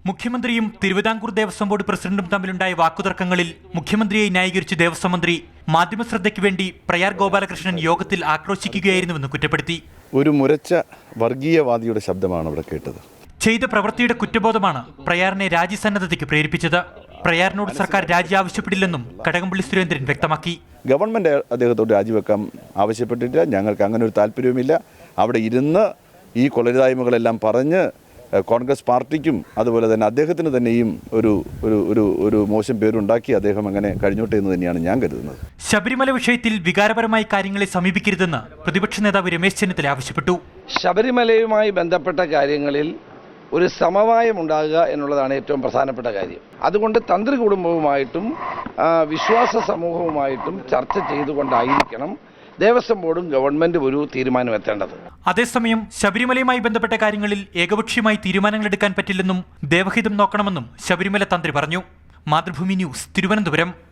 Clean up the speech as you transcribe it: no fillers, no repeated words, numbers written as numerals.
മുഖ്യമന്ത്രിയും തിരുവിതാംകൂർ ദേവസ്വം ബോർഡ് പ്രസിഡന്റും തമ്മിലുണ്ടായ വാക്കുതർക്കങ്ങളിൽ മുഖ്യമന്ത്രിയെ ന്യായീകരിച്ച് ദേവസ്വം മന്ത്രി മാധ്യമശ്രദ്ധയ്ക്ക് വേണ്ടി പ്രയാർ ഗോപാലകൃഷ്ണൻ യോഗത്തിൽ ആക്രോശിക്കുകയായിരുന്നുവെന്ന് കുറ്റപ്പെടുത്തി. ഒരു മുരച്ച വർഗീയവാദിയുടെ ശബ്ദമാണ് അവിടെ കേട്ടത്. ചെയ്ത പ്രവൃത്തിയുടെ കുറ്റബോധമാണ് പ്രയാറിനെ രാജ്യസന്നദ്ധതയ്ക്ക് പ്രേരിപ്പിച്ചത്. പ്രയാറിനോട് സർക്കാർ രാജി ആവശ്യപ്പെടില്ലെന്നും കടകംപള്ളി സുരേന്ദ്രൻ വ്യക്തമാക്കി. ഗവൺമെൻറ് അദ്ദേഹത്തോട് രാജിവെക്കാൻ ആവശ്യപ്പെട്ടിട്ടില്ല. ഞങ്ങൾക്ക് അങ്ങനെ ഒരു താല്പര്യവുമില്ല. അവിടെ ഇരുന്ന് ഈ കൊലരുതായ്മകളെല്ലാം പറഞ്ഞ് കോൺഗ്രസ് പാർട്ടിക്കും അതുപോലെ തന്നെ അദ്ദേഹത്തിന് തന്നെയും ഒരു ഒരു ഒരു ഒരു മോശം പേരുണ്ടാക്കി അദ്ദേഹം അങ്ങനെ കഴിഞ്ഞോട്ടെ എന്ന് തന്നെയാണ് ഞാൻ കരുതുന്നത്. ശബരിമല വിഷയത്തിൽ വികാരപരമായി കാര്യങ്ങളെ സമീപിക്കരുതെന്ന് പ്രതിപക്ഷ നേതാവ് രമേശ് ചെന്നിത്തല ആവശ്യപ്പെട്ടു. ശബരിമലയുമായി ബന്ധപ്പെട്ട കാര്യങ്ങളിൽ ഒരു സമവായം ഉണ്ടാകുക എന്നുള്ളതാണ് ഏറ്റവും പ്രധാനപ്പെട്ട കാര്യം. അതുകൊണ്ട് തന്ത്രി കുടുംബവുമായിട്ടും വിശ്വാസ സമൂഹവുമായിട്ടും ചർച്ച ചെയ്തുകൊണ്ടായിരിക്കണം ദേവസ്വം ബോർഡും ഗവൺമെന്റും ഒരു തീരുമാനമെത്തേണ്ടത്. അതേസമയം ശബരിമലയുമായി ബന്ധപ്പെട്ട കാര്യങ്ങളിൽ ഏകപക്ഷീയമായി തീരുമാനങ്ങളെടുക്കാൻ പറ്റില്ലെന്നും ദേവഹിതം നോക്കണമെന്നും ശബരിമല തന്ത്രി പറഞ്ഞു. മാതൃഭൂമി ന്യൂസ്, തിരുവനന്തപുരം.